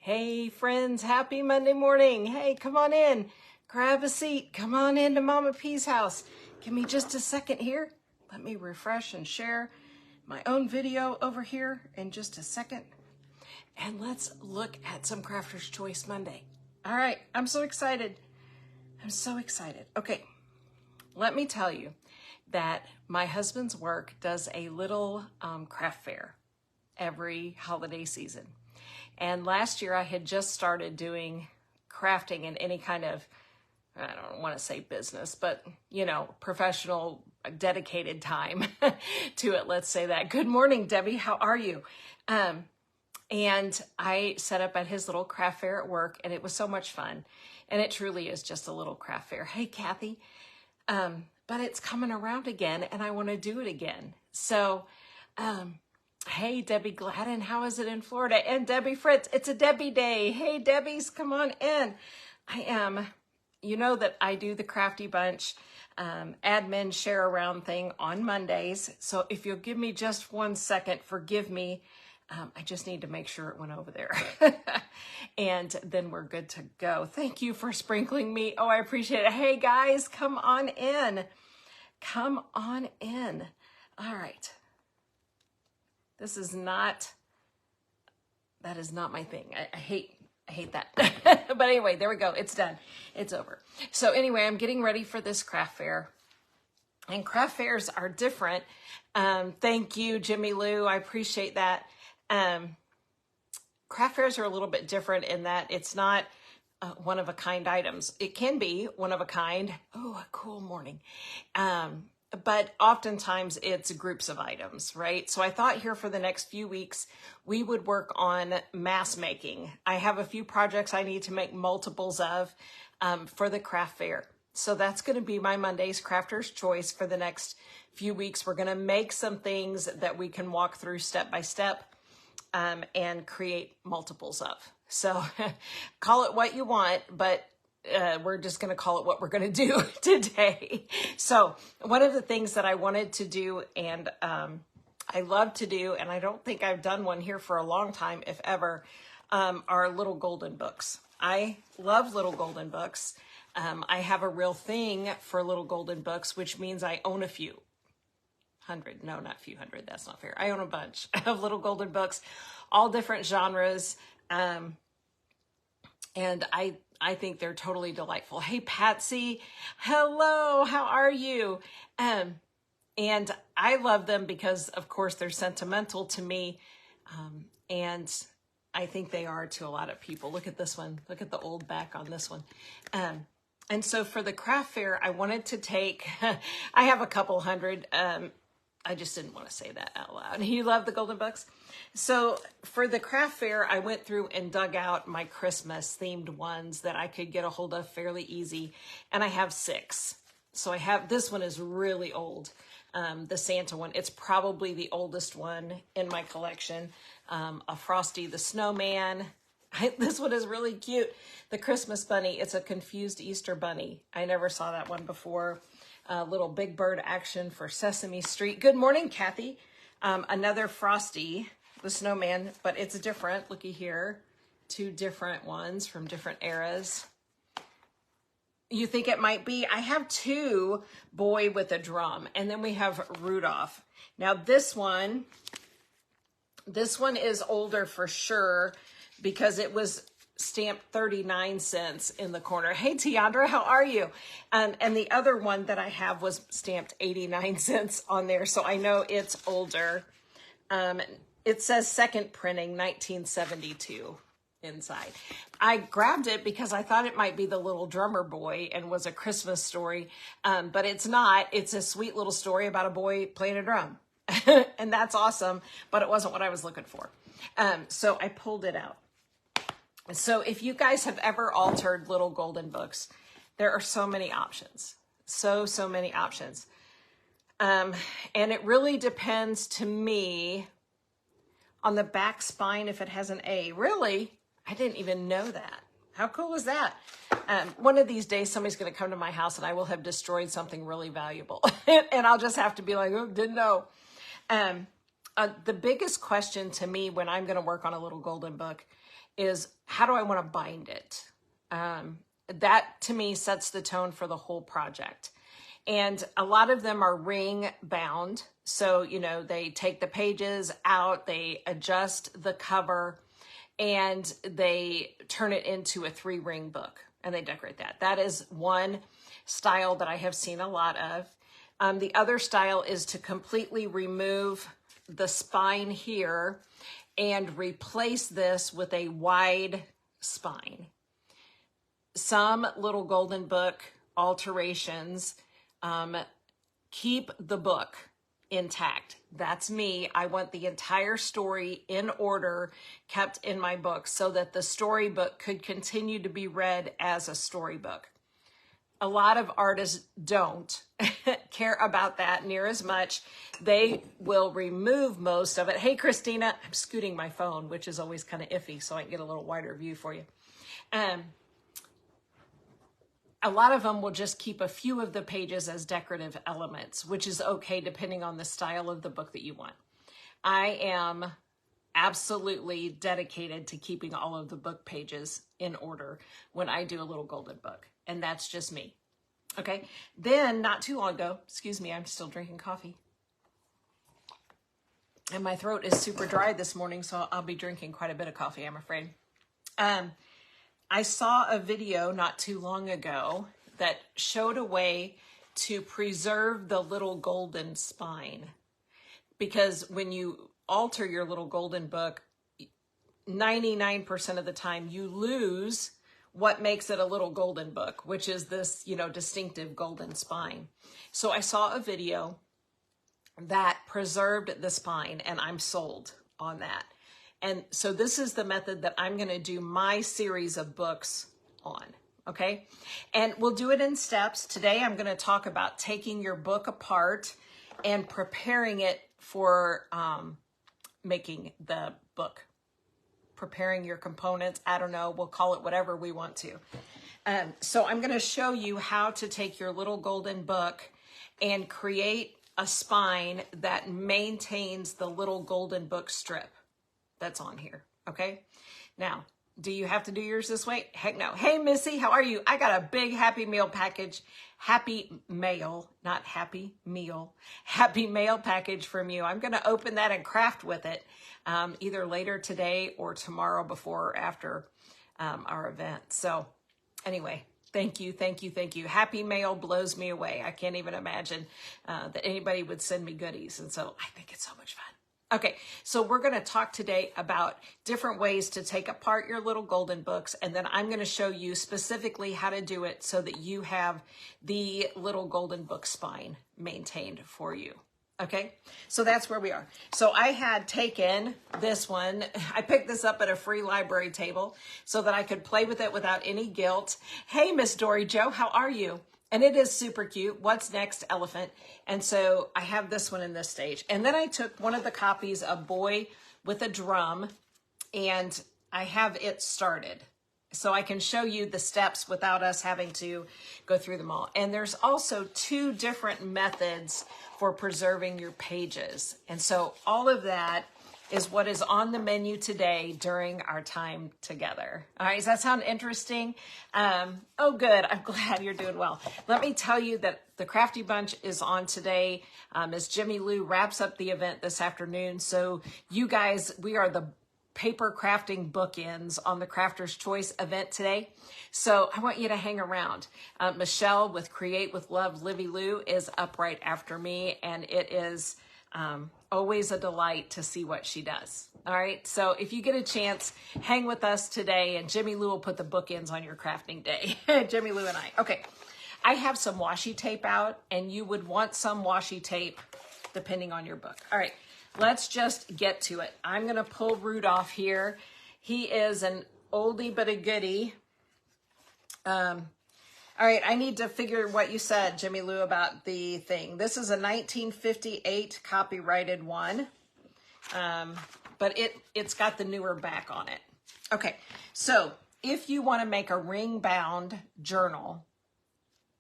Hey friends, happy Monday morning. Hey, come on in, grab a seat, come on into Mama P's house. Give me just a second here. Let me refresh and share my own video over here in just a second. And let's look at some Crafter's Choice Monday. All right, I'm so excited. I'm so excited. Okay, let me tell you that my husband's work does a little craft fair every holiday season. And last year I had just started doing crafting in any kind of, I don't want to say business, but professional, dedicated time to it. Let's say that. Good morning, Debbie. How are you? And I set up at his little craft fair at work, and it was so much fun. And it truly is just a little craft fair. Hey, Kathy. But it's coming around again, and I want to do it again. So, hey, Debbie Gladden, how is it in Florida? And Debbie Fritz, it's a Debbie day. Hey, Debbie's, come on in. I am, you know that I do the Crafty Bunch admin share around thing on Mondays. So if you'll give me just 1 second, forgive me. I just need to make sure it went over there. And then we're good to go. Thank you for sprinkling me. Oh, I appreciate it. Hey, guys, come on in. Come on in. All right. That is not my thing. I hate that. But anyway, there we go. It's done. It's over. So anyway, I'm getting ready for this craft fair. And craft fairs are different. Thank you, Jimmy Lou. I appreciate that. Craft fairs are a little bit different in that it's not one-of-a-kind items. It can be one-of-a-kind. Oh, a cool morning. But oftentimes it's groups of items, right? So I thought here for the next few weeks, we would work on mass making. I have a few projects I need to make multiples of for the craft fair. So that's going to be my Monday's Crafter's Choice for the next few weeks. We're going to make some things that we can walk through step by step and create multiples of. So call it what you want, but we're just going to call it what we're going to do today. So one of the things that I wanted to do and I love to do, and I don't think I've done one here for a long time, if ever, are little golden books. I love little golden books. I have a real thing for little golden books, which means I own a few. 100, no, not a few hundred, that's not fair. I own a bunch of little golden books, all different genres. And I think they're totally delightful. Hey, Patsy. Hello, how are you? And I love them because, of course, they're sentimental to me. And I think they are to a lot of people. Look at this one. Look at the old back on this one. And so for the craft fair, I wanted to take, I have a couple hundred, I just didn't want to say that out loud. You love the golden books? So for the craft fair, I went through and dug out my Christmas themed ones that I could get a hold of fairly easy. And I have 6. So I have, this one is really old. The Santa one, it's probably the oldest one in my collection. A Frosty the Snowman. This one is really cute. The Christmas Bunny, it's a confused Easter bunny. I never saw that one before. Little Big Bird action for Sesame Street. Good morning, Kathy. Another Frosty the Snowman, but it's different. Looky here. 2 different ones from different eras. You think it might be? I have 2 Boy with a Drum, and then we have Rudolph. Now this one is older for sure because it was stamped 39 cents in the corner. Hey, Tiandra, how are you? And the other one that I have was stamped 89 cents on there, so I know it's older. It says second printing, 1972 inside. I grabbed it because I thought it might be the Little Drummer Boy and was a Christmas story, but it's not. It's a sweet little story about a boy playing a drum, and that's awesome, but it wasn't what I was looking for. So I pulled it out. So if you guys have ever altered little golden books, there are so many options. So many options. And it really depends to me on the back spine if it has an A. Really? I didn't even know that. How cool is that? One of these days, somebody's going to come to my house and I will have destroyed something really valuable. And I'll just have to be like, oh, didn't know. The biggest question to me when I'm going to work on a little golden book is how do I want to bind it? That to me sets the tone for the whole project. And a lot of them are ring bound. So, you know, they take the pages out, they adjust the cover, and they turn it into a 3-ring book and they decorate that. That is one style that I have seen a lot of. The other style is to completely remove the spine here and replace this with a wide spine. Some Little Golden Book alterations keep the book intact. That's me. I want the entire story in order kept in my book so that the storybook could continue to be read as a storybook. A lot of artists don't care about that near as much. They will remove most of it. Hey, Christina, I'm scooting my phone, which is always kind of iffy, so I can get a little wider view for you. A lot of them will just keep a few of the pages as decorative elements, which is okay depending on the style of the book that you want. I am absolutely dedicated to keeping all of the book pages in order when I do a Little Golden Book, and that's just me. Okay, then not too long ago, excuse me, I'm still drinking coffee. And my throat is super dry this morning, so I'll be drinking quite a bit of coffee, I'm afraid. I saw a video not too long ago that showed a way to preserve the Little Golden spine. Because when you alter your Little Golden Book, 99% of the time you lose what makes it a Little Golden Book, which is this, you know, distinctive golden spine. So I saw a video that preserved the spine, and I'm sold on that. And so this is the method that I'm going to do my series of books on, okay? And we'll do it in steps. Today I'm going to talk about taking your book apart and preparing it for making the book. Preparing your components, I don't know, we'll call it whatever we want to. So I'm going to show you how to take your Little Golden Book and create a spine that maintains the Little Golden Book strip that's on here, okay? Now, do you have to do yours this way? Heck no. Hey, Missy, how are you? I got a big Happy Meal package, Happy Mail, not Happy Meal, Happy Mail package from you. I'm going to open that and craft with it either later today or tomorrow before or after our event. So anyway, thank you, thank you, thank you. Happy Mail blows me away. I can't even imagine that anybody would send me goodies. And so I think it's so much fun. Okay, so we're going to talk today about different ways to take apart your Little Golden Books, and then I'm going to show you specifically how to do it so that you have the Little Golden Book spine maintained for you. Okay, so that's where we are. So I had taken this one. I picked this up at a free library table so that I could play with it without any guilt. Hey, Miss Dory Joe, how are you? And it is super cute. What's Next Elephant. And so I have this one in this stage. And then I took one of the copies of Boy with a Drum, and I have it started. So I can show you the steps without us having to go through them all. And there's also 2 different methods for preserving your pages. And so all of that is what is on the menu today during our time together. All right, does that sound interesting? Oh, good. I'm glad you're doing well. Let me tell you that the Crafty Bunch is on today as Jimmy Lou wraps up the event this afternoon. So you guys, we are the paper crafting bookends on the Crafter's Choice event today. So I want you to hang around. Michelle with Create with Love, Livy Lou is up right after me, and it is always a delight to see what she does. All right, so if you get a chance, hang with us today, and Jimmy Lou will put the bookends on your crafting day. Jimmy Lou and I. Okay, I have some washi tape out, and you would want some washi tape depending on your book. All right, let's just get to it. I'm going to pull Rudolph here. He is an oldie but a goodie. All right, I need to figure what you said, Jimmy Lou, about the thing. This is a 1958 copyrighted one, but it's got the newer back on it. Okay, so if you want to make a ring-bound journal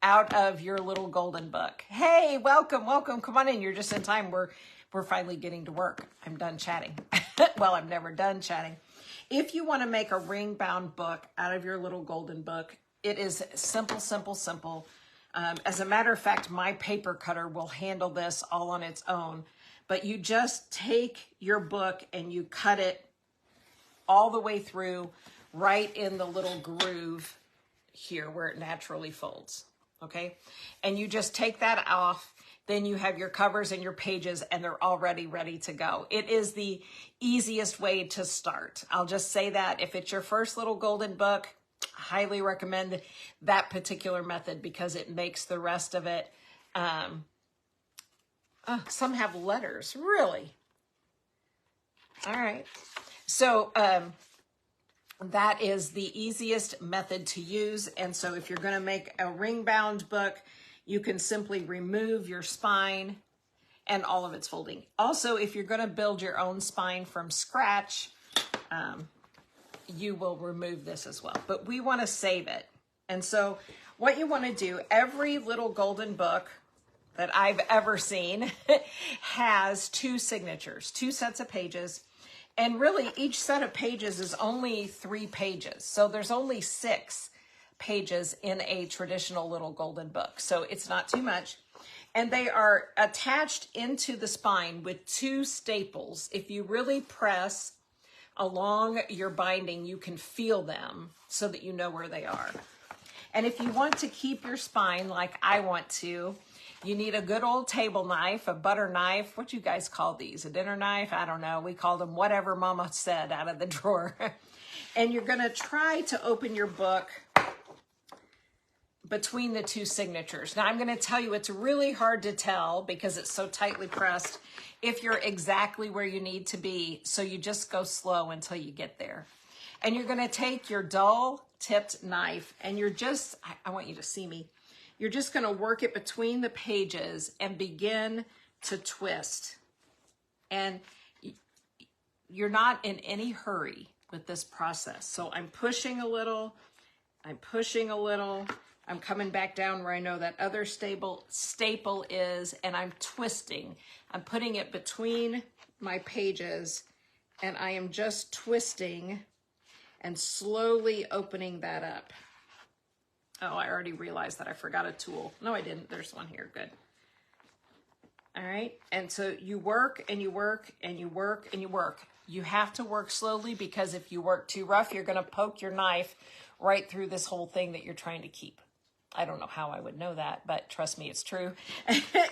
out of your Little Golden Book, hey, welcome, welcome, come on in. You're just in time. We're finally getting to work. I'm done chatting. Well, I'm never done chatting. If you want to make a ring-bound book out of your little golden book, it is simple, simple, simple. As a matter of fact, my paper cutter will handle this all on its own. But you just take your book and you cut it all the way through, right in the little groove here where it naturally folds, okay? And you just take that off, then you have your covers and your pages, and they're already ready to go. It is the easiest way to start. I'll just say that if it's your first little golden book, I highly recommend that particular method because it makes the rest of it. Some have letters, really. All right. So that is the easiest method to use. And so if you're going to make a ring-bound book, you can simply remove your spine and all of its folding. Also, if you're going to build your own spine from scratch, you will remove this as well. But we want to save it. And so what you want to do, every little golden book that I've ever seen has 2 signatures, 2 sets of pages. And really, each set of pages is only 3 pages. So there's only 6 pages in a traditional little golden book. So it's not too much. And they are attached into the spine with 2 staples. If you really press along your binding, you can feel them so that you know where they are. And if you want to keep your spine like I want to, you need a good old table knife, a butter knife. What do you guys call these? A dinner knife? I don't know. We called them whatever Mama said out of the drawer. And you're going to try to open your book between the 2 signatures. Now, I'm going to tell you it's really hard to tell because it's so tightly pressed if you're exactly where you need to be. So you just go slow until you get there. And you're going to take your dull tipped knife and you're just, I want you to see me. You're just going to work it between the pages and begin to twist. And you're not in any hurry with this process. So I'm pushing a little, I'm pushing a little, I'm coming back down where I know that other staple is, and I'm twisting. I'm putting it between my pages, and I am just twisting and slowly opening that up. Oh, I already realized that I forgot a tool. No, I didn't. There's one here. Good. All right. And so you work and you work and you work and you work. You have to work slowly because if you work too rough, you're going to poke your knife right through this whole thing that you're trying to keep. I don't know how I would know that, but trust me, it's true.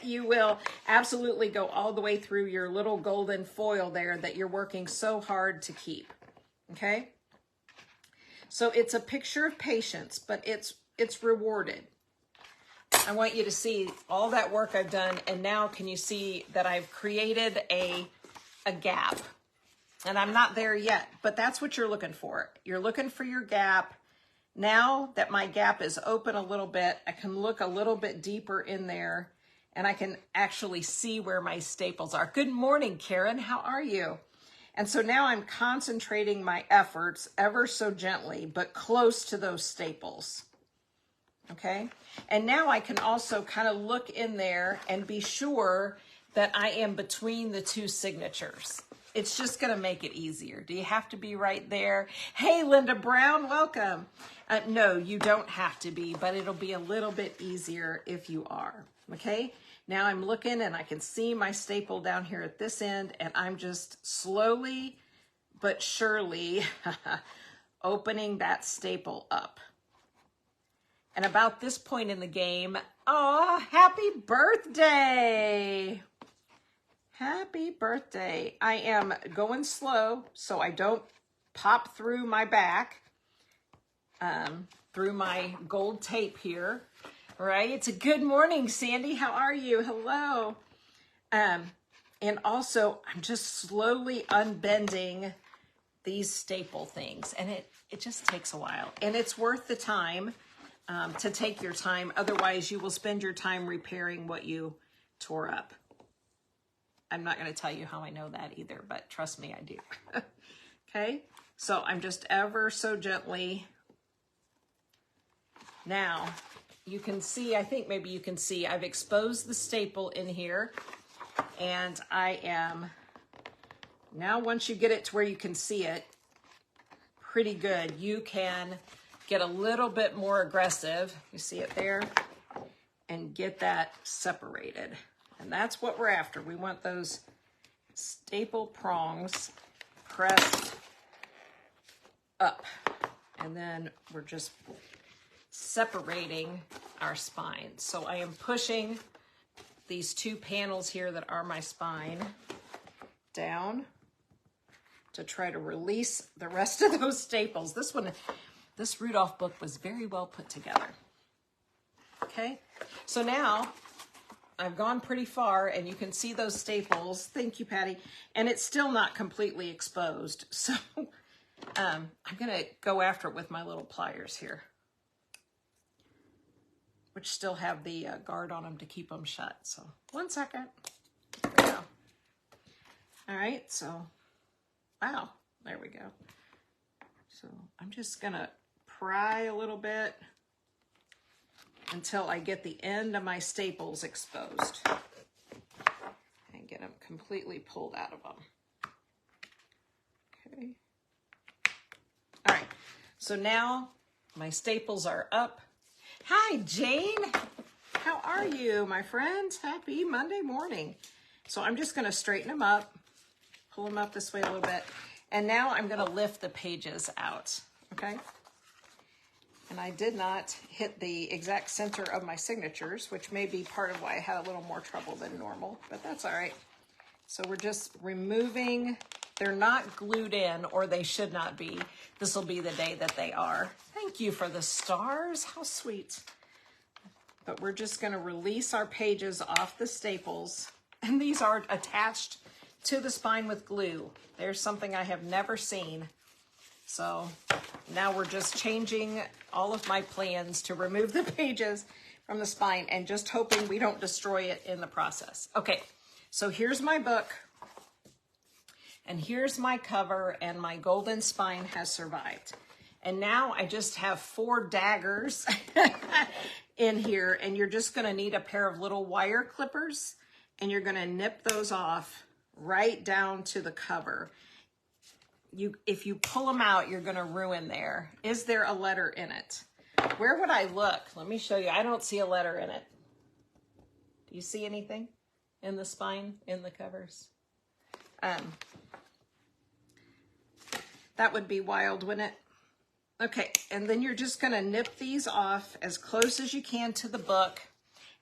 You will absolutely go all the way through your little golden foil there that you're working so hard to keep. Okay. So it's a picture of patience, but it's rewarded. I want you to see all that work I've done, and now can you see that I've created a gap? And I'm not there yet, but that's what you're looking for. You're looking for your gap. Now that my gap is open a little bit, I can look a little bit deeper in there, and I can actually see where my staples are. Good morning, Karen. How are you? And so now I'm concentrating my efforts ever so gently, but close to those staples. Okay. And now I can also kind of look in there and be sure that I am between the 2 signatures. It's just going to make it easier. Do you have to be right there? Hey, Linda Brown, welcome. No, you don't have to be, but it'll be a little bit easier if you are. Okay. Now I'm looking and I can see my staple down here at this end, and I'm just slowly but surely opening that staple up. And about this point in the game, oh, happy birthday. Happy birthday. I am going slow so I don't pop through my back, through my gold tape here. Right? It's a good morning, Sandy. How are you? Hello. And also, I'm just slowly unbending these staple things. And it just takes a while. And it's worth the time to take your time. Otherwise, you will spend your time repairing what you tore up. I'm not going to tell you how I know that either, but trust me, I do. Okay? So I'm just ever so gently. Now, you can see, I think maybe you can see, I've exposed the staple in here, and I am Now, once you get it to where you can see it pretty good, you can get a little bit more aggressive. You see it there? And get that separated. And that's what we're after. We want those staple prongs pressed up. And then we're just separating our spine. So I am pushing these two panels here that are my spine down to try to release the rest of those staples. This Rudolph book was very well put together. Okay, so now I've gone pretty far and you can see those staples. Thank you, Patty. And it's still not completely exposed. So I'm gonna go after it with my little pliers here, which still have the guard on them to keep them shut. So 1 second. There we go. All right, so, wow, there we go. So I'm just gonna pry a little bit until I get the end of my staples exposed and get them completely pulled out of them. Okay. All right, so now my staples are up. Hi, Jane. How are you, my friends? Happy Monday morning. So I'm just gonna straighten them up, pull them up this way a little bit, and now I'm gonna lift the pages out, okay? And I did not hit the exact center of my signatures, which may be part of why I had a little more trouble than normal, but that's all right. So we're just removing, they're not glued in, or they should not be. This will be the day that they are. Thank you for the stars, how sweet. But we're just gonna release our pages off the staples, and these are attached to the spine with glue. There's something I have never seen. So now we're just changing all of my plans to remove the pages from the spine and just hoping we don't destroy it in the process. Okay, so here's my book, and here's my cover, and my golden spine has survived. And now I just have 4 daggers in here, and you're just gonna need a pair of little wire clippers, and you're gonna nip those off right down to the cover. If you pull them out, you're gonna ruin there. Is there a letter in it? Where would I look? Let me show you. I don't see a letter in it. Do you see anything in the spine, in the covers? That would be wild, wouldn't it? Okay, and then you're just gonna nip these off as close as you can to the book,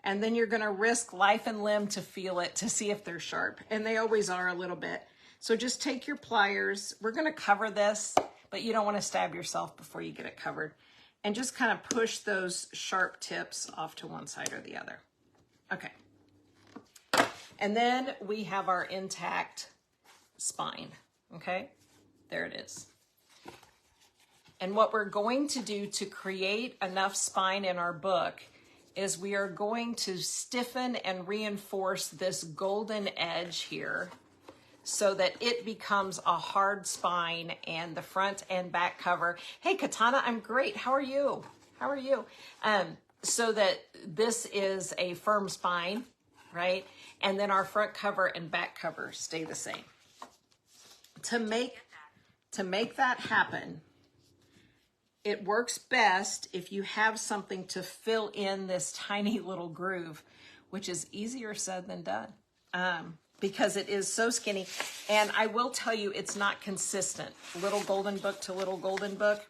and then you're gonna risk life and limb to feel it, to see if they're sharp, and they always are a little bit. So just take your pliers. We're gonna cover this, but you don't wanna stab yourself before you get it covered. And just kind of push those sharp tips off to one side or the other. Okay. And then we have our intact spine, okay? There it is. And what we're going to do to create enough spine in our book is we are going to stiffen and reinforce this golden edge here so that it becomes a hard spine, and the front and back cover. Hey, Katana, I'm great. How are you? How are you? So that this is a firm spine, right? And then our front cover and back cover stay the same. To make that happen, it works best if you have something to fill in this tiny little groove, which is easier said than done. Because it is so skinny. And I will tell you, it's not consistent. Little golden book to little golden book,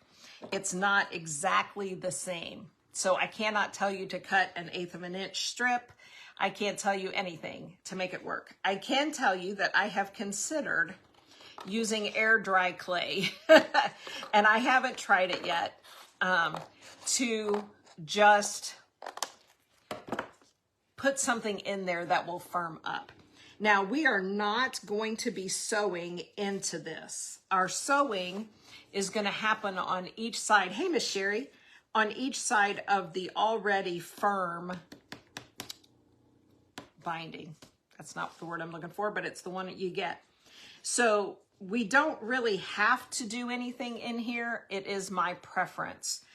it's not exactly the same. So I cannot tell you to cut 1/8 of an inch strip. I can't tell you anything to make it work. I can tell you that I have considered using air dry clay, and I haven't tried it yet, to just put something in there that will firm up. Now, we are not going to be sewing into this. Our sewing is going to happen on each side. Hey, Miss Sherry, on each side of the already firm binding. That's not the word I'm looking for, but it's the one that you get. So we don't really have to do anything in here. It is my preference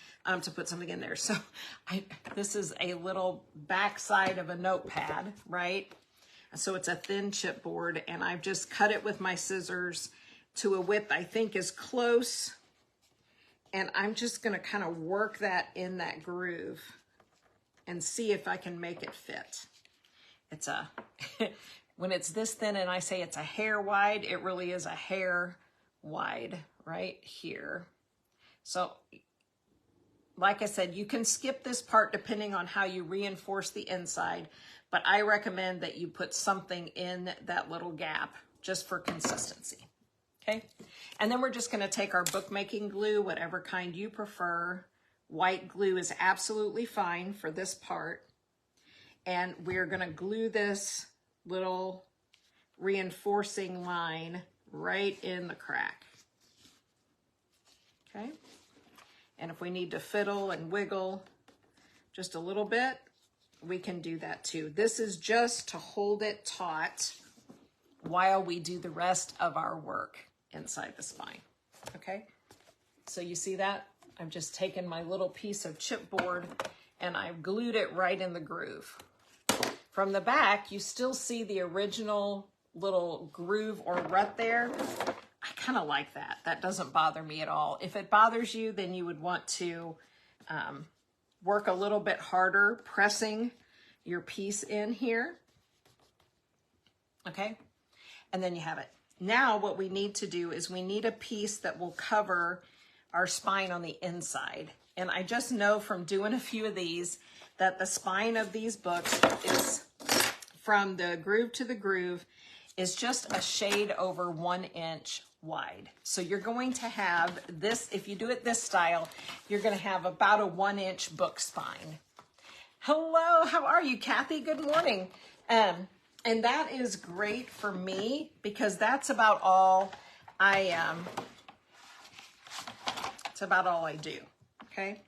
to put something in there. So this is a little backside of a notepad, right? So it's a thin chipboard, and I've just cut it with my scissors to a width I think is close. And I'm just gonna kind of work that in that groove and see if I can make it fit. It's a, when it's this thin and I say it's a hair wide, it really is a hair wide right here. So like I said, you can skip this part depending on how you reinforce the inside, but I recommend that you put something in that little gap just for consistency. Okay, and then we're just going to take our bookmaking glue, whatever kind you prefer. White glue is absolutely fine for this part. And we're going to glue this little reinforcing line right in the crack. Okay, and if we need to fiddle and wiggle just a little bit, we can do that too. This is just to hold it taut while we do the rest of our work inside the spine. Okay, so you see that? I've just taken my little piece of chipboard and I've glued it right in the groove. From the back, you still see the original little groove or rut there. I kind of like that. That doesn't bother me at all. If it bothers you, then you would want to work a little bit harder pressing your piece in here. Okay, and then you have it. Now what we need to do is we need a piece that will cover our spine on the inside. And I just know from doing a few of these that the spine of these books is, from the groove to the groove, is just a shade over 1 inch wide. So you're going to have this, if you do it this style, you're going to have about a 1 inch book spine. Hello, how are you, Kathy? Good morning. And that is great for me because that's about all it's about all I do, okay?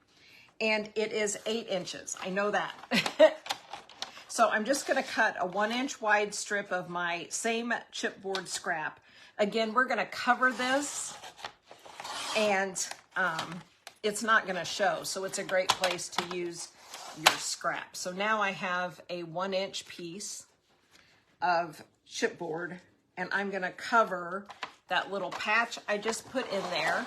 And it is 8 inches, I know that. So I'm just gonna cut a 1 inch wide strip of my same chipboard scrap. Again, we're gonna cover this and it's not gonna show, so it's a great place to use your scrap. So now I have a 1 inch piece of chipboard and I'm gonna cover that little patch I just put in there.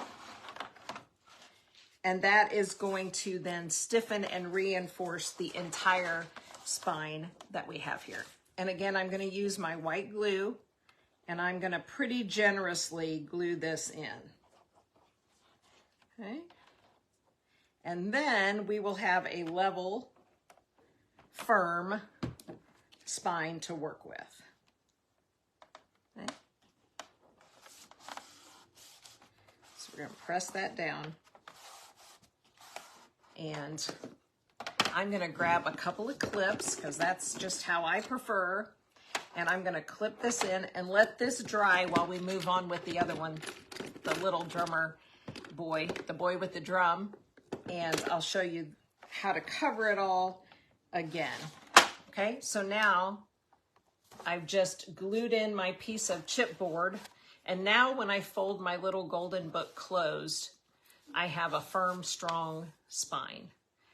And that is going to then stiffen and reinforce the entire spine that we have here. And again, I'm going to use my white glue and I'm going to pretty generously glue this in. Okay. And then we will have a level, firm spine to work with. Okay. So we're going to press that down. And I'm gonna grab a couple of clips because that's just how I prefer. And I'm gonna clip this in and let this dry while we move on with the other one, the little drummer boy, the boy with the drum. And I'll show you how to cover it all again. Okay, so now I've just glued in my piece of chipboard. And now when I fold my little golden book closed, I have a firm, strong spine.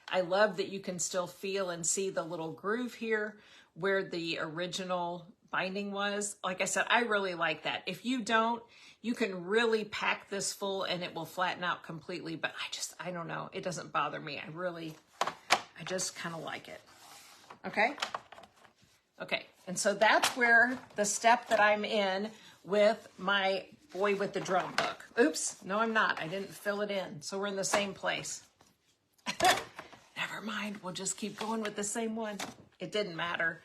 I love that you can still feel and see the little groove here where the original binding was. Like I said, I really like that. If you don't, you can really pack this full and it will flatten out completely, but I don't know. It doesn't bother me. I just kind of like it. Okay? Okay, and so that's where the step that I'm in with my boy with the drum book. Oops, no, I'm not. I didn't fill it in. So we're in the same place. Never mind. We'll just keep going with the same one. It didn't matter.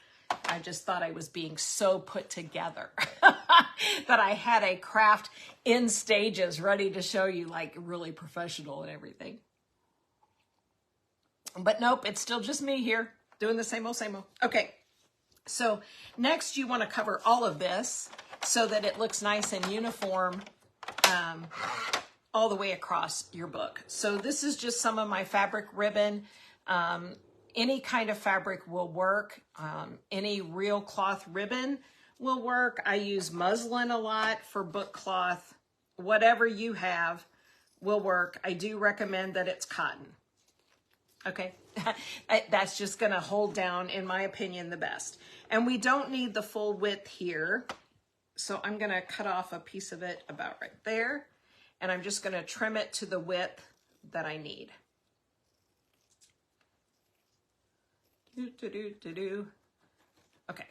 I just thought I was being so put together that I had a craft in stages ready to show you, like really professional and everything. But nope, it's still just me here doing the same old, same old. Okay. So next you want to cover all of this so that it looks nice and uniform all the way across your book. So this is just some of my fabric ribbon. Any kind of fabric will work. Any real cloth ribbon will work. I use muslin a lot for book cloth. Whatever you have will work. I do recommend that it's cotton. Okay, that's just gonna hold down, in my opinion, the best. And we don't need the full width here. So I'm gonna cut off a piece of it about right there. And I'm just gonna trim it to the width that I need. Okay,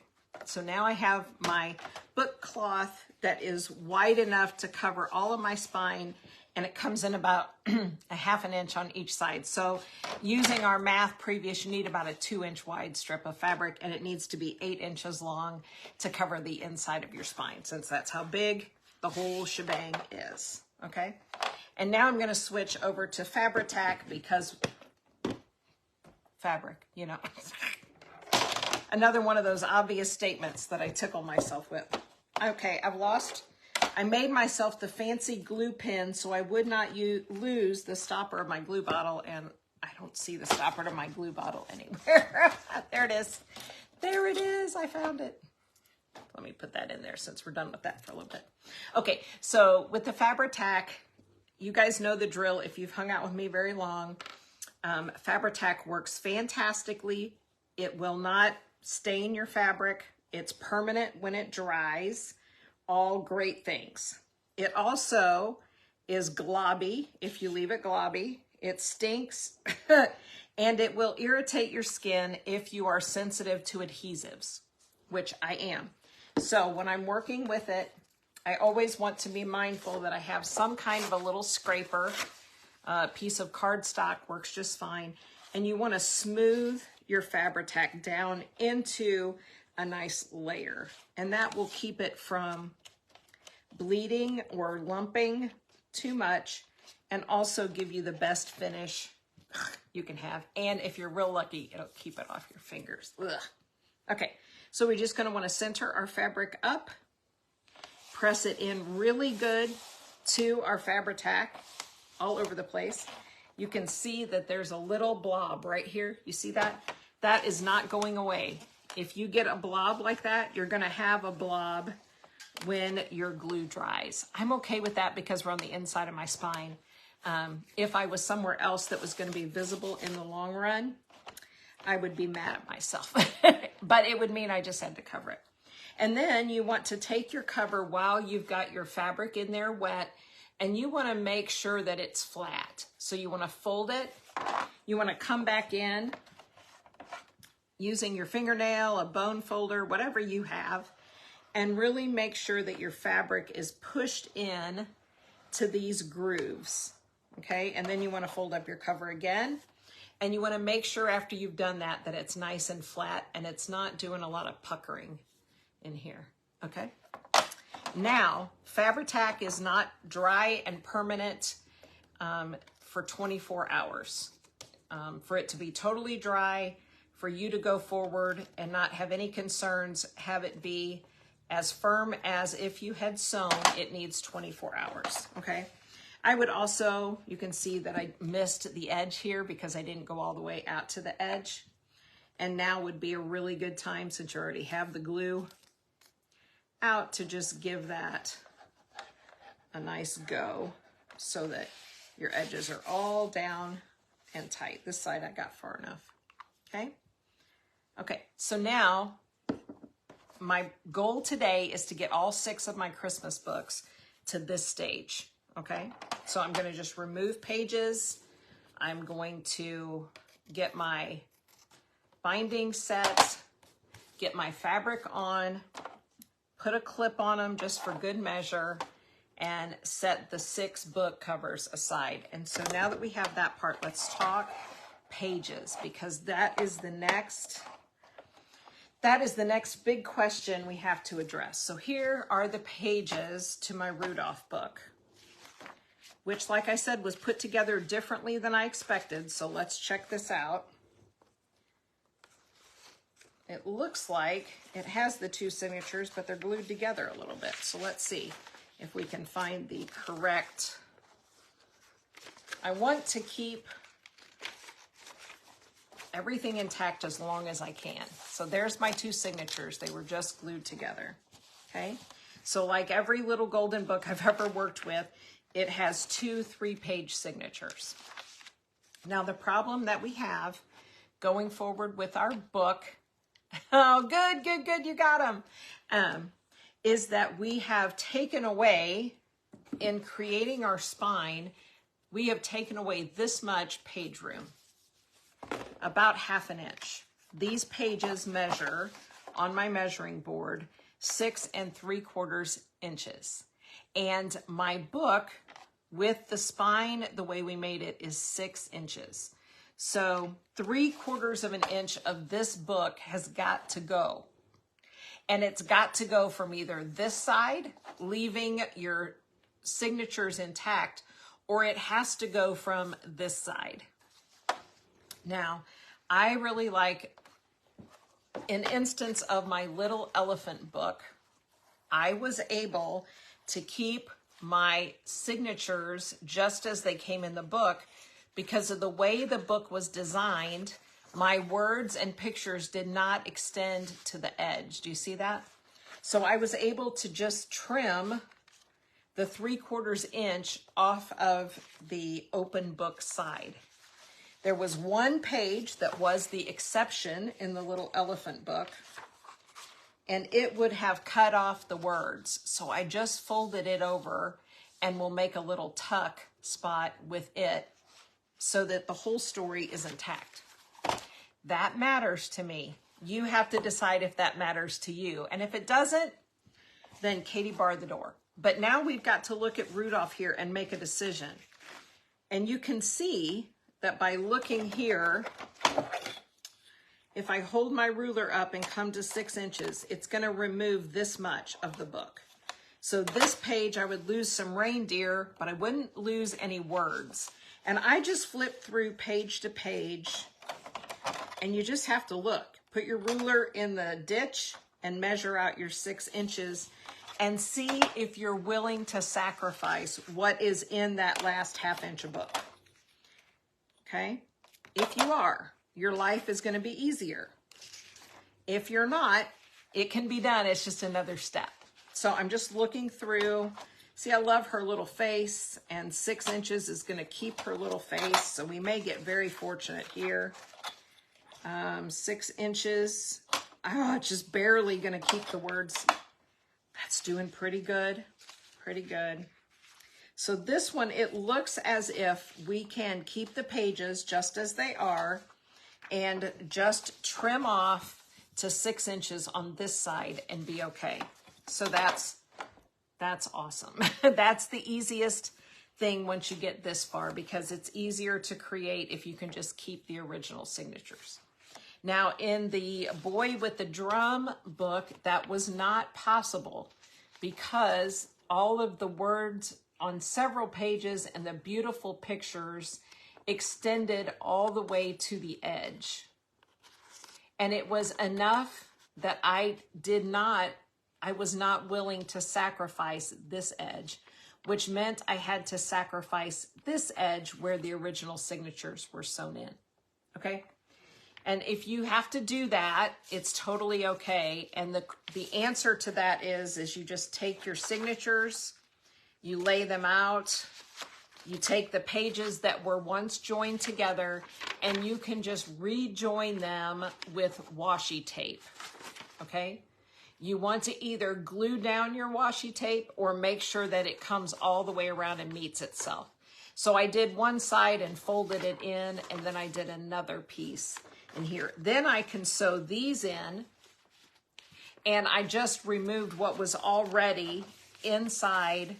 so now I have my book cloth that is wide enough to cover all of my spine, and it comes in about a half an inch on each side. So using our math previous, you need about a 2-inch wide strip of fabric, and it needs to be 8 inches long to cover the inside of your spine, since that's how big the whole shebang is, okay? And now I'm gonna switch over to Fabri-Tac because fabric, you know. Another one of those obvious statements that I tickle myself with. Okay, I made myself the fancy glue pin so I would not lose the stopper of my glue bottle, and I don't see the stopper to my glue bottle anywhere. There it is. There it is, I found it. Let me put that in there since we're done with that for a little bit. Okay, so with the Fabri-Tac, you guys know the drill if you've hung out with me very long. Fabri-Tac works fantastically. It will not stain your fabric. It's permanent when it dries. All great things. It also is globby if you leave it globby. It stinks and it will irritate your skin if you are sensitive to adhesives, which I am. So when I'm working with it, I always want to be mindful that I have some kind of a little scraper. Piece of cardstock works just fine. And you want to smooth your Fabri-Tac down into a nice layer. And that will keep it from bleeding or lumping too much, and also give you the best finish you can have. And if you're real lucky, it'll keep it off your fingers. Ugh. Okay, so we're just going to want to center our fabric up, press it in really good to our Fabri-Tac all over the place. You can see that there's a little blob right here. You see that? That is not going away. If you get a blob like that, you're going to have a blob when your glue dries. I'm okay with that because we're on the inside of my spine. If I was somewhere else that was going to be visible in the long run, I would be mad at myself. But it would mean I just had to cover it. And then you want to take your cover while you've got your fabric in there wet, and you want to make sure that it's flat. So you want to fold it. You want to come back in using your fingernail, a bone folder, whatever you have, and really make sure that your fabric is pushed in to these grooves, okay? And then you want to fold up your cover again, and you want to make sure after you've done that that it's nice and flat and it's not doing a lot of puckering in here, okay? Now, Fabri-Tac is not dry and permanent for 24 hours. For it to be totally dry, for you to go forward and not have any concerns, have it be as firm as if you had sewn, it needs 24 hours, okay? I would also, you can see that I missed the edge here because I didn't go all the way out to the edge. And now would be a really good time, since you already have the glue out, to just give that a nice go so that your edges are all down and tight. This side I got far enough, okay? Okay, so now my goal today is to get all 6 of my Christmas books to this stage, okay? So I'm gonna just remove pages. I'm going to get my binding set, get my fabric on, put a clip on them just for good measure, and set the 6 book covers aside. And so now that we have that part, let's talk pages, because that is the next big question we have to address. So here are the pages to my Rudolph book, which, like I said, was put together differently than I expected. So let's check this out. It looks like it has the 2 signatures, but they're glued together a little bit. So let's see if we can find the correct. I want to keep everything intact as long as I can. So there's my 2 signatures. They were just glued together, okay? So like every little golden book I've ever worked with, it has 2 3-page signatures. Now, the problem that we have going forward with our book, oh, good, you got them, is that we have taken away, in creating our spine, we have taken away this much page room, about 1/2 inch. These pages measure, on my measuring board, 6 3/4 inches. And my book, with the spine, the way we made it, is 6 inches. So 3/4 inch of this book has got to go. And it's got to go from either this side, leaving your signatures intact, or it has to go from this side. Now, I really like, an instance of my Little Elephant book, I was able to keep my signatures just as they came in the book because of the way the book was designed. My words and pictures did not extend to the edge. Do you see that? So I was able to just trim the 3/4 inch off of the open book side. There was one page that was the exception in the Little Elephant book, and it would have cut off the words. So I just folded it over and we'll make a little tuck spot with it so that the whole story is intact. That matters to me. You have to decide if that matters to you. And if it doesn't, then Katie barred the door. But now we've got to look at Rudolph here and make a decision. And you can see that by looking here, if I hold my ruler up and come to 6 inches, it's going to remove this much of the book. So this page, I would lose some reindeer, but I wouldn't lose any words. And I just flip through page to page, and you just have to look. Put your ruler in the ditch and measure out your 6 inches and see if you're willing to sacrifice what is in that last 1/2 inch of book. Okay? If you are, your life is going to be easier. If you're not, it can be done. It's just another step. So I'm just looking through. See, I love her little face, and 6 inches is going to keep her little face. So we may get very fortunate here. 6 inches. Oh, it's just barely going to keep the words. That's doing pretty good. Pretty good. So this one, it looks as if we can keep the pages just as they are and just trim off to 6 inches on this side and be okay. So that's awesome. That's the easiest thing once you get this far, because it's easier to create if you can just keep the original signatures. Now, in the Boy with the Drum book, that was not possible because all of the words on several pages and the beautiful pictures extended all the way to the edge. And it was enough that I was not willing to sacrifice this edge, which meant I had to sacrifice this edge where the original signatures were sewn in. Okay? And if you have to do that, it's totally okay. And the answer to that is you just take your signatures, you lay them out, you take the pages that were once joined together, and you can just rejoin them with washi tape, okay? You want to either glue down your washi tape or make sure that it comes all the way around and meets itself. So I did one side and folded it in, and then I did another piece in here. Then I can sew these in, and I just removed what was already inside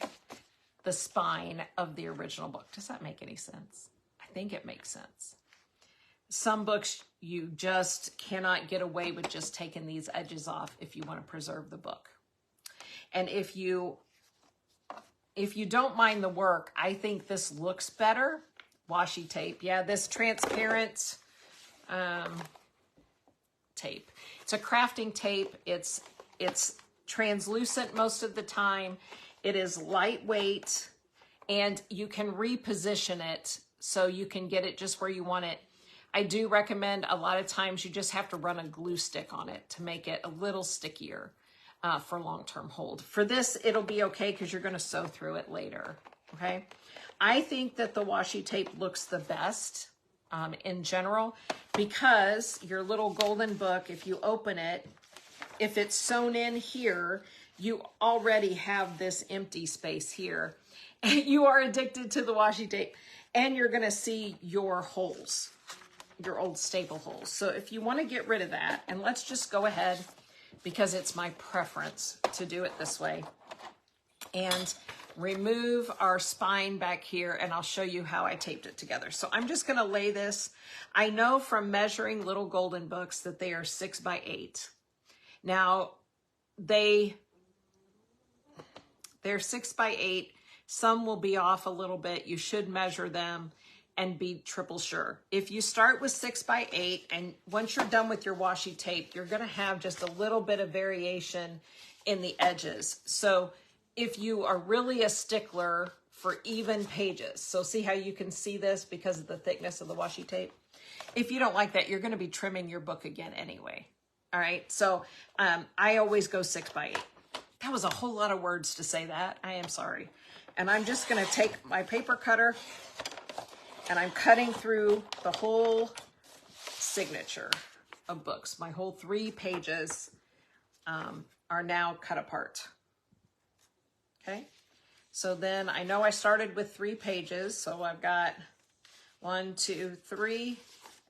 the spine of the original book. Does that make any sense? I think it makes sense. Some books you just cannot get away with just taking these edges off if you want to preserve the book. And if you don't mind the work, I think this looks better. Washi tape. Yeah, this transparent tape. It's a crafting tape. It's translucent most of the time. It is lightweight, and you can reposition it so you can get it just where you want it. I do recommend a lot of times you just have to run a glue stick on it to make it a little stickier for long-term hold. For this, it'll be okay because you're going to sew through it later, okay? I think that the washi tape looks the best. in general, because your little golden book, if you open it, if it's sewn in here, you already have this empty space here. You are addicted to the washi tape, and you're gonna see your holes, your old staple holes. So if you wanna get rid of that, and let's just go ahead, because it's my preference to do it this way, and remove our spine back here, and I'll show you how I taped it together. So I'm just gonna lay this. I know from measuring little golden books that they are 6 by 8. Now, they're 6 by 8. Some will be off a little bit. You should measure them and be triple sure. If you start with 6 by 8, and once you're done with your washi tape, you're gonna have just a little bit of variation in the edges. So if you are really a stickler for even pages, so see how you can see this because of the thickness of the washi tape? If you don't like that, you're gonna be trimming your book again anyway. All right, so I always go 6 by 8. That was a whole lot of words to say that. I am sorry. And I'm just gonna take my paper cutter, and I'm cutting through the whole signature of books. My whole 3 pages are now cut apart. Okay, so then I know I started with 3 pages, so I've got 1, 2, 3,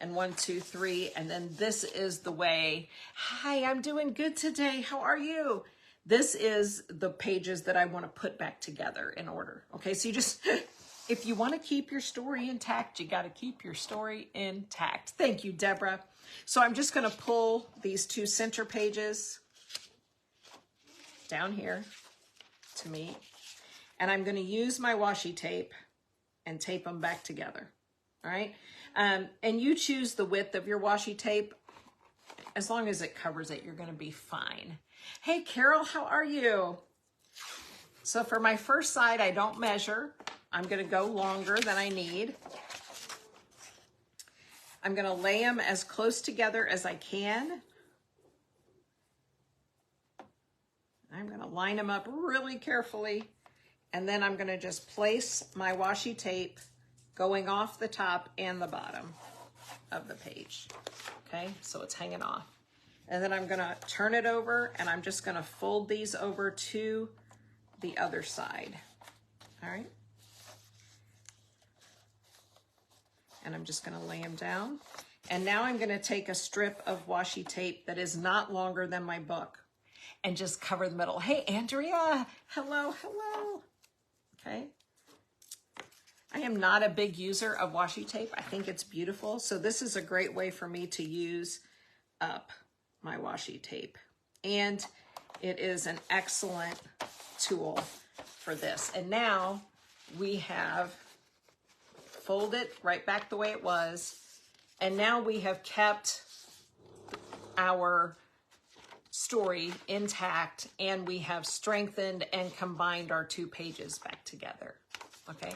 and 1, 2, 3, and then this is the way. Hi, I'm doing good today. How are you? This is the pages that I want to put back together in order. Okay, so you just, if you want to keep your story intact, you got to keep your story intact. Thank you, Deborah. So I'm just going to pull these 2 center pages down here to meet, and I'm going to use my washi tape and tape them back together. All right, and you choose the width of your washi tape. As long as it covers it, you're going to be fine. Hey, Carol, how are you? So for my first side, I don't measure. I'm going to go longer than I need. I'm going to lay them as close together as I can. I'm going to line them up really carefully, and then I'm going to just place my washi tape going off the top and the bottom of the page. Okay, so it's hanging off. And then I'm going to turn it over, and I'm just going to fold these over to the other side. All right. And I'm just going to lay them down. And now I'm going to take a strip of washi tape that is not longer than my book and just cover the middle. Hey, Andrea. Hello, hello. Okay. I am not a big user of washi tape. I think it's beautiful. So this is a great way for me to use up my washi tape. And it is an excellent tool for this. And now we have folded right back the way it was. And now we have kept our story intact, and we have strengthened and combined our 2 pages back together. Okay.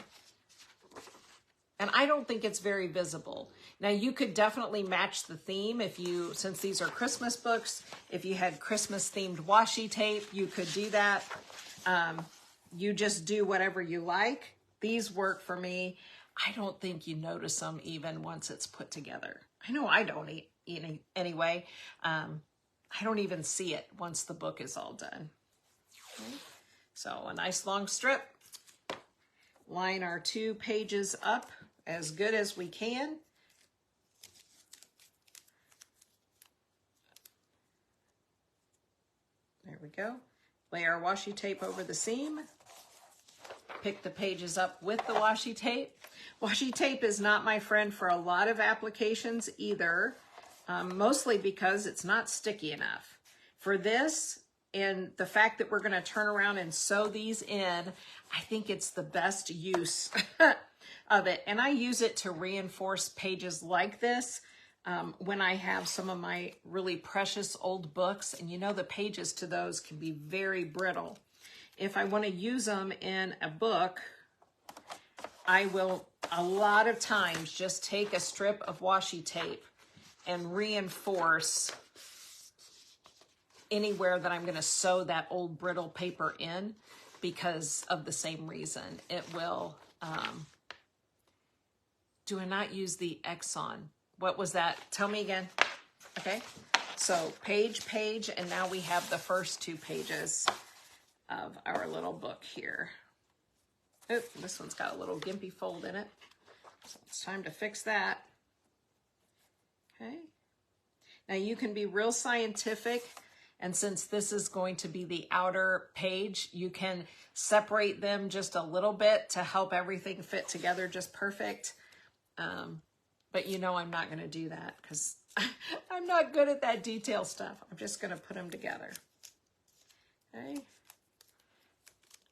And I don't think it's very visible. Now you could definitely match the theme if you, since these are Christmas books, if you had Christmas themed washi tape, you could do that. You just do whatever you like. These work for me. I don't think you notice them even once it's put together. I know I don't anyway. I don't even see it once the book is all done. Okay. So a nice long strip. Line our 2 pages up as good as we can. There we go. Lay our washi tape over the seam. Pick the pages up with the washi tape. Washi tape is not my friend for a lot of applications either, mostly because it's not sticky enough. For this, and the fact that we're going to turn around and sew these in, I think it's the best use of it. And I use it to reinforce pages like this when I have some of my really precious old books. And you know, the pages to those can be very brittle. If I want to use them in a book, I will a lot of times just take a strip of washi tape and reinforce anywhere that I'm going to sew that old brittle paper in, because of the same reason. It will do I not use the Exxon? What was that? Tell me again. Okay. So page, and now we have the first 2 pages of our little book here. Oh, this one's got a little gimpy fold in it. So it's time to fix that. Okay. Now you can be real scientific, and since this is going to be the outer page, you can separate them just a little bit to help everything fit together just perfect. But you know I'm not going to do that because I'm not good at that detail stuff. I'm just going to put them together. Okay.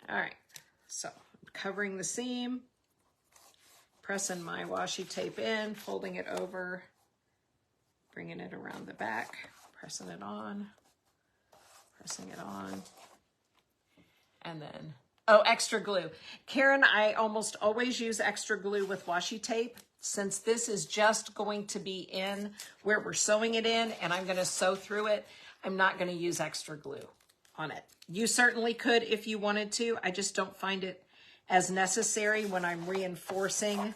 All right. So I'm covering the seam, pressing my washi tape in, folding it over, bringing it around the back, pressing it on, and then, oh, extra glue. Karen, I almost always use extra glue with washi tape. Since this is just going to be in where we're sewing it in, and I'm going to sew through it, I'm not going to use extra glue on it. You certainly could if you wanted to. I just don't find it as necessary when I'm reinforcing,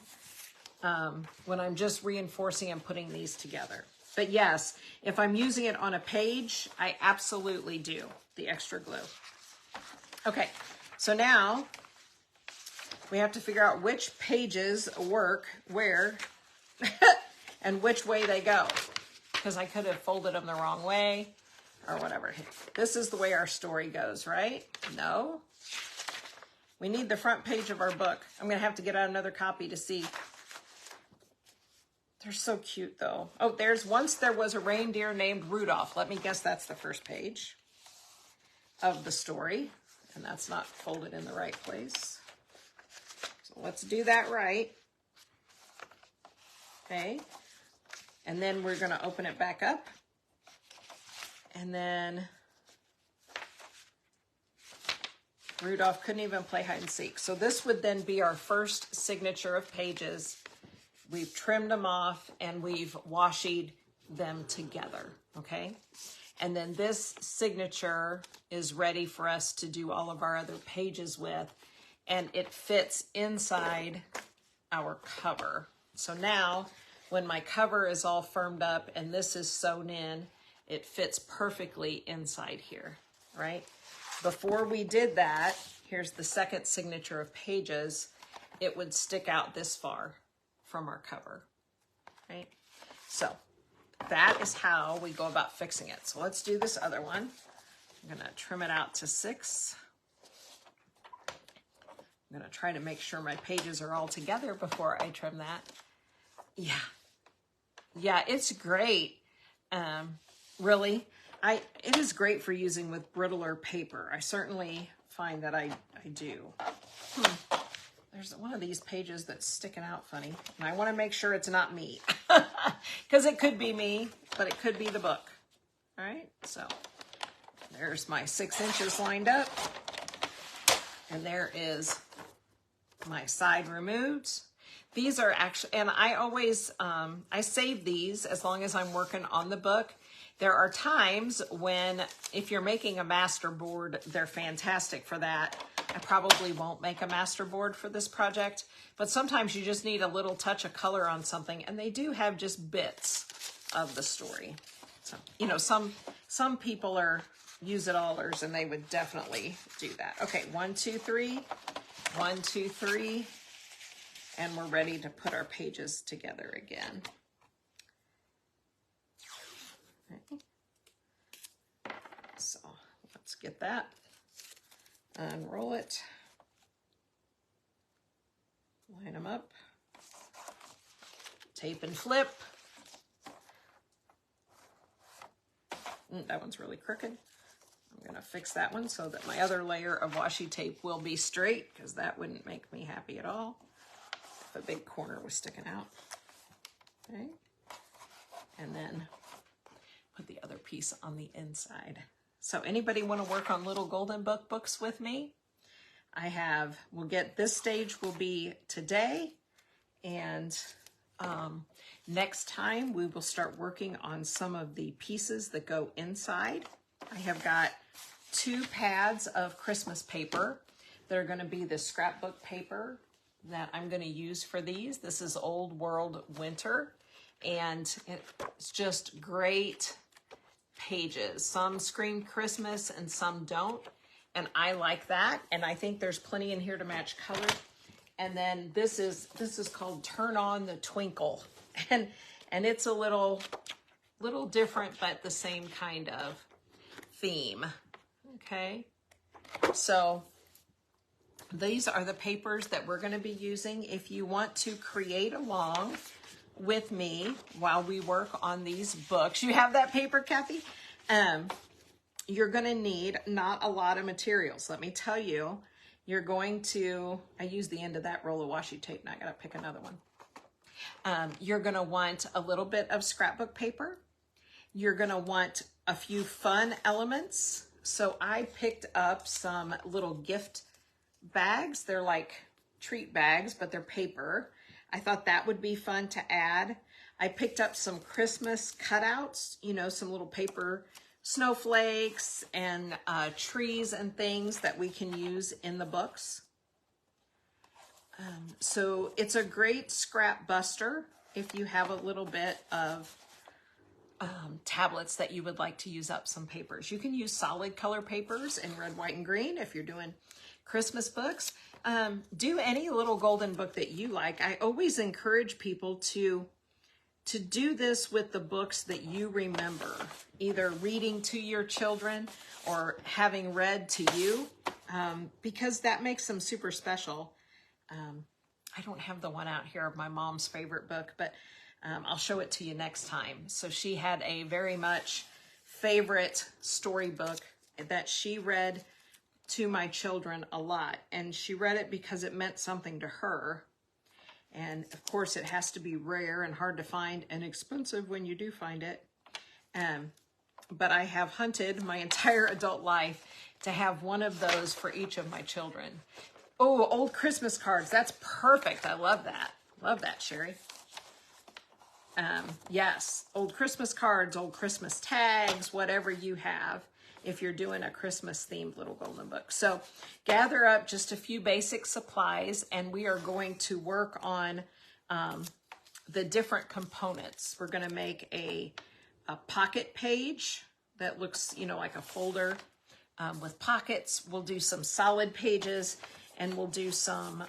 when I'm just reinforcing and putting these together. But yes, if I'm using it on a page, I absolutely do the extra glue. Okay, so now we have to figure out which pages work where and which way they go, because I could have folded them the wrong way or whatever. This is the way our story goes, right? No. We need the front page of our book. I'm going to have to get out another copy to see. They're so cute, though. Oh, there's Once There Was a Reindeer Named Rudolph. Let me guess that's the first page of the story. And that's not folded in the right place. So let's do that right. Okay. And then we're going to open it back up. And then Rudolph couldn't even play hide and seek. So this would then be our first signature of pages. We've trimmed them off and we've washied them together, okay? And then this signature is ready for us to do all of our other pages with, and it fits inside our cover. So now when my cover is all firmed up and this is sewn in, it fits perfectly inside here, right? Before we did that, here's the second signature of pages. It would stick out this far from our cover, right? So that is how we go about fixing it. So let's do this other one. I'm gonna trim it out to 6. I'm gonna try to make sure my pages are all together before I trim that. Yeah, it's great. Really, it is great for using with brittler paper. I certainly find that I do. There's one of these pages that's sticking out funny, and I want to make sure it's not me, because it could be me, but it could be the book. All right, so there's my 6 inches lined up, and there is my side removed. These are actually, and I always, I save these as long as I'm working on the book. There are times when, if you're making a master board, they're fantastic for that. I probably won't make a master board for this project, but sometimes you just need a little touch of color on something, and they do have just bits of the story. So, you know, some people are use-it-allers, and they would definitely do that. Okay, 1, 2, 3, 1, 2, 3, and we're ready to put our pages together again. Okay. So let's get that. Unroll it, line them up, tape and flip. That one's really crooked. I'm gonna fix that one so that my other layer of washi tape will be straight, because that wouldn't make me happy at all if a big corner was sticking out. Okay, and then put the other piece on the inside. So anybody want to work on Little Golden Book books with me? This stage will be today, and next time we will start working on some of the pieces that go inside. I have got 2 pads of Christmas paper that are going to be the scrapbook paper that I'm going to use for these. This is Old World Winter, and it's just great pages. Some scream Christmas and some don't, and I like that, and I think there's plenty in here to match color. And then this is called Turn On the Twinkle, and it's a little different, but the same kind of theme. Okay, so these are the papers that we're going to be using. If you want to create along with me while we work on these books, you have that paper, Kathy? You're going to need not a lot of materials. Let me tell you, you're going to, I used the end of that roll of washi tape, and I got to pick another one. You're going to want a little bit of scrapbook paper. You're going to want a few fun elements. So I picked up some little gift bags. They're like treat bags, but they're paper. I thought that would be fun to add. I picked up some Christmas cutouts, you know, some little paper snowflakes and trees and things that we can use in the books. So it's a great scrap buster if you have a little bit of tablets that you would like to use up some papers. You can use solid color papers in red, white, and green if you're doing Christmas books. Do any little golden book that you like. I always encourage people to do this with the books that you remember, either reading to your children or having read to you, because that makes them super special. I don't have the one out here of my mom's favorite book, but I'll show it to you next time. So she had a very much favorite storybook that she read to my children a lot, and she read it because it meant something to her. And of course it has to be rare and hard to find and expensive when you do find it. But I have hunted my entire adult life to have one of those for each of my children. Oh, old Christmas cards. That's perfect. I love that. Love that, Sherry. Yes, old Christmas cards, old Christmas tags, whatever you have, if you're doing a Christmas themed little golden book. So gather up just a few basic supplies, and we are going to work on the different components. We're going to make a pocket page that looks, you know, like a folder with pockets. We'll do some solid pages, and we'll do some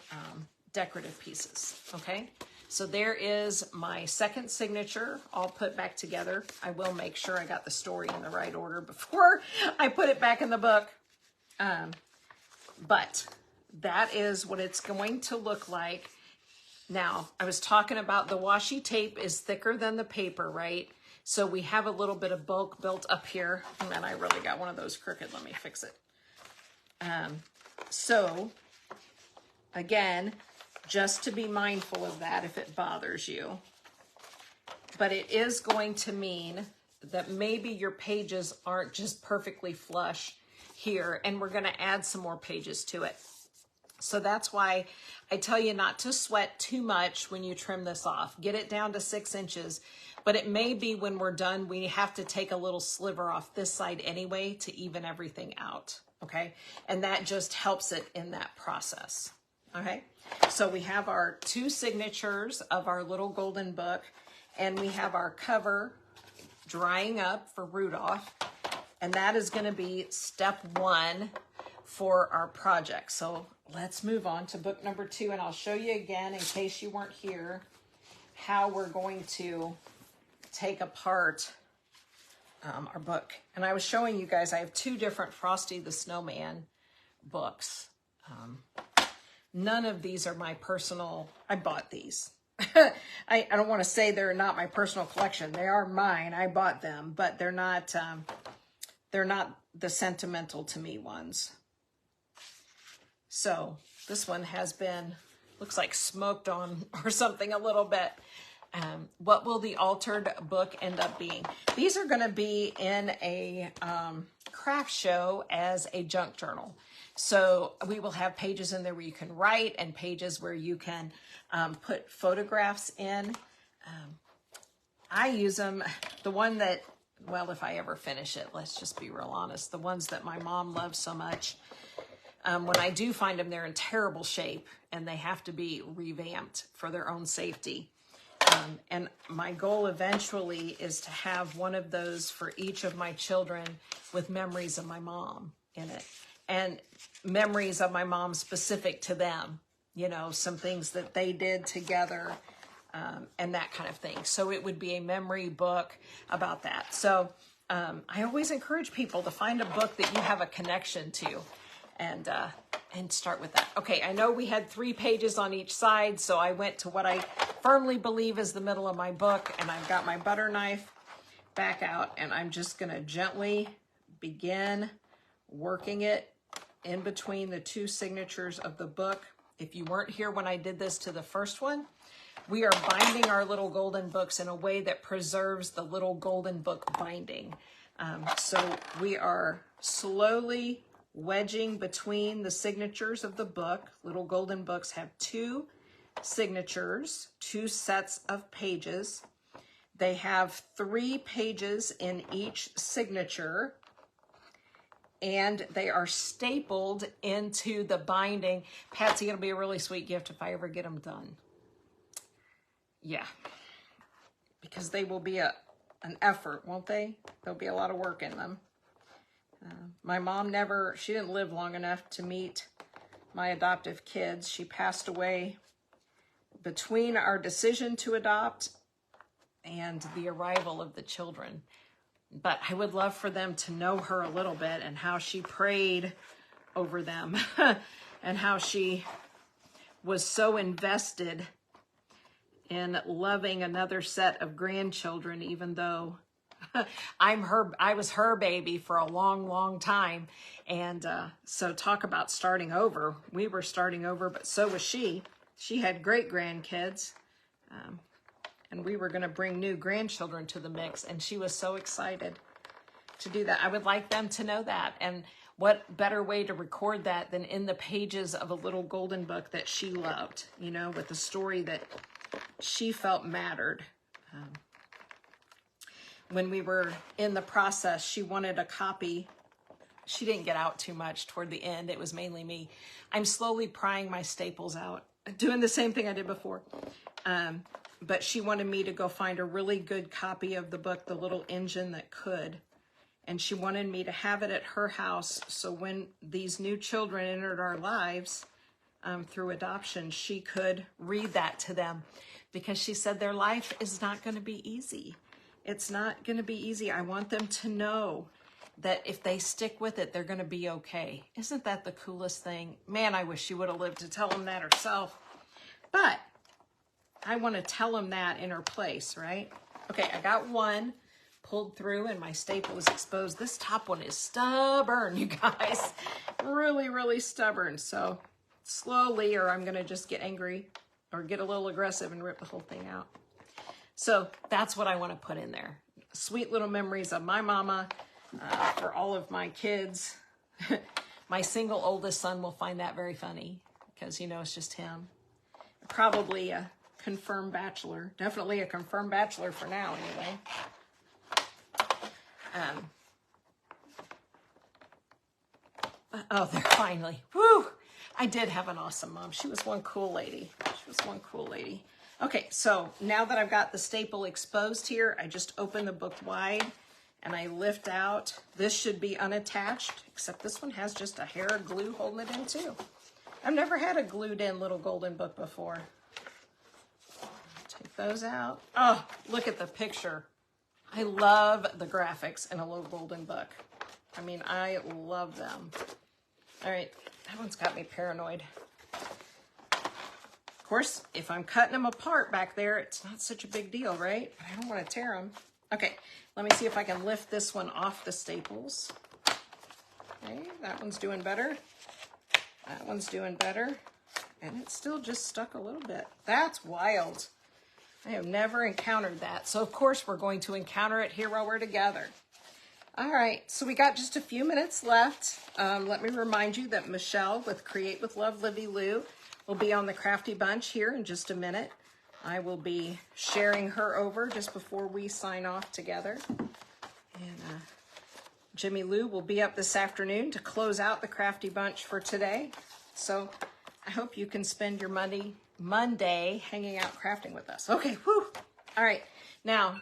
decorative pieces, okay? So there is my second signature all put back together. I will make sure I got the story in the right order before I put it back in the book. But that is what it's going to look like. Now, I was talking about the washi tape is thicker than the paper, right? So we have a little bit of bulk built up here. And then I really got one of those crooked. Let me fix it. So, again, just to be mindful of that if it bothers you. But it is going to mean that maybe your pages aren't just perfectly flush here, and we're going to add some more pages to it. So that's why I tell you not to sweat too much when you trim this off. Get it down to 6 inches, but it may be when we're done, we have to take a little sliver off this side anyway to even everything out, okay? And that just helps it in that process, okay? So we have our 2 signatures of our little golden book, and we have our cover drying up for Rudolph, and that is going to be step 1 for our project. So let's move on to book number 2, and I'll show you again, in case you weren't here, how we're going to take apart our book. And I was showing you guys, I have 2 different Frosty the Snowman books. None of these are my personal, I bought these. I don't want to say they're not my personal collection. They are mine. I bought them, but they're not the sentimental to me ones. So this one has been, looks like smoked on or something a little bit. What will the altered book end up being? These are going to be in a craft show as a junk journal. So we will have pages in there where you can write and pages where you can put photographs in. I use them, the one that, well, if I ever finish it, let's just be real honest, the ones that my mom loves so much. When I do find them, they're in terrible shape and they have to be revamped for their own safety. And my goal eventually is to have one of those for each of my children with memories of my mom in it, and memories of my mom specific to them, you know, some things that they did together, and that kind of thing. So it would be a memory book about that. So I always encourage people to find a book that you have a connection to, and start with that. Okay, I know we had 3 pages on each side, so I went to what I firmly believe is the middle of my book, and I've got my butter knife back out, and I'm just gonna gently begin working it in between the 2 signatures of the book. If you weren't here when I did this to the first one, we are binding our little golden books in a way that preserves the little golden book binding. So we are slowly wedging between the signatures of the book. Little golden books have 2 signatures, 2 sets of pages. They have 3 pages in each signature, and they are stapled into the binding. Patsy, it'll be a really sweet gift if I ever get them done. Yeah, because they will be an effort, won't they? There'll be a lot of work in them. My mom she didn't live long enough to meet my adoptive kids. She passed away between our decision to adopt and the arrival of the children. But I would love for them to know her a little bit and how she prayed over them and how she was so invested in loving another set of grandchildren, even though I was her baby for a long, long time. And so talk about starting over. We were starting over, but so was she. She had great grandkids. And we were going to bring new grandchildren to the mix. And she was so excited to do that. I would like them to know that. And what better way to record that than in the pages of a little golden book that she loved, you know, with a story that she felt mattered. When we were in the process, she wanted a copy. She didn't get out too much toward the end. It was mainly me. I'm slowly prying my staples out, doing the same thing I did before. But she wanted me to go find a really good copy of the book, The Little Engine That Could. And she wanted me to have it at her house, so when these new children entered our lives through adoption, she could read that to them, because she said their life is not going to be easy. It's not going to be easy. I want them to know that if they stick with it, they're going to be okay. Isn't that the coolest thing? Man, I wish she would have lived to tell them that herself. But I want to tell them that in her place, right? Okay, I got one pulled through and my staple is exposed. This top one is stubborn, you guys. Really, really stubborn. So slowly, or I'm going to just get angry or get a little aggressive and rip the whole thing out. So that's what I want to put in there. Sweet little memories of my mama for all of my kids. My single oldest son will find that very funny because, you know, it's just him. Probably a confirmed bachelor. Definitely a confirmed bachelor for now, anyway. Oh, they're finally. Woo! I did have an awesome mom. She was one cool lady. She was one cool lady. Okay, so now that I've got the staple exposed here, I just open the book wide and I lift out. This should be unattached, except this one has just a hair of glue holding it in too. I've never had a glued in little golden book before. Take those out. Oh, look at the picture. I love the graphics in a little golden book. I mean, I love them. All right, that one's got me paranoid. Of course, if I'm cutting them apart back there, it's not such a big deal, right? But I don't want to tear them. Okay, let me see if I can lift this one off the staples. Okay, that one's doing better. That one's doing better. And it's still just stuck a little bit. That's wild. I have never encountered that. So, of course, we're going to encounter it here while we're together. All right, so we got just a few minutes left. Let me remind you that Michelle with Create with Love, Livy Lou, will be on the Crafty Bunch here in just a minute. I will be sharing her over just before we sign off together. And Jimmy Lou will be up this afternoon to close out the Crafty Bunch for today. So I hope you can spend your Monday hanging out crafting with us. Okay, whew. All right, now,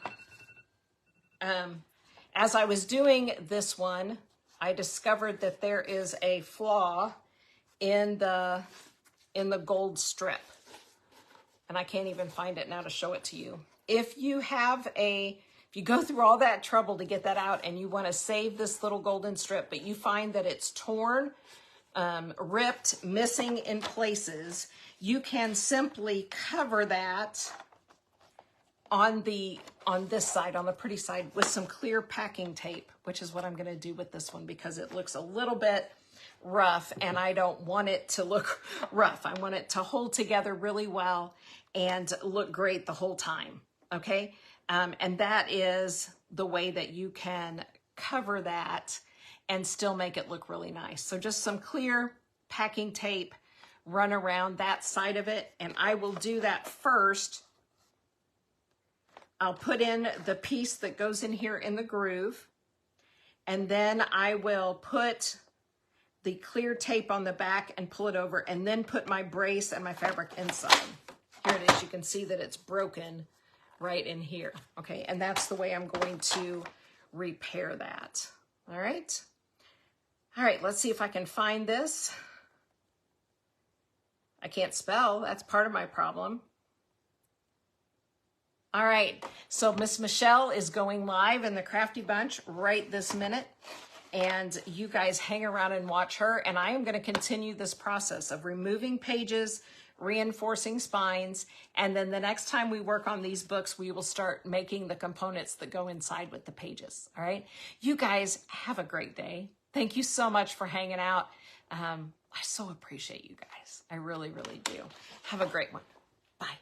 as I was doing this one, I discovered that there is a flaw in the gold strip. And I can't even find it now to show it to you. If you go through all that trouble to get that out and you want to save this little golden strip, but you find that it's torn, ripped, missing in places, you can simply cover that on this side, on the pretty side, with some clear packing tape, which is what I'm going to do with this one because it looks a little bit rough and I don't want it to look rough. I want it to hold together really well and look great the whole time, okay? And that is the way that you can cover that and still make it look really nice. So just some clear packing tape, run around that side of it, and I will do that first. I'll put in the piece that goes in here in the groove, and then I will put the clear tape on the back and pull it over, and then put my brace and my fabric inside. Here it is. You can see that it's broken right in here. Okay, and that's the way I'm going to repair that. All right. All right, let's see if I can find this. I can't spell. That's part of my problem. All right, so Miss Michelle is going live in the Crafty Bunch right this minute. And you guys hang around and watch her. And I am going to continue this process of removing pages, reinforcing spines. And then the next time we work on these books, we will start making the components that go inside with the pages. All right. You guys have a great day. Thank you so much for hanging out. I so appreciate you guys. I really, really do. Have a great one. Bye.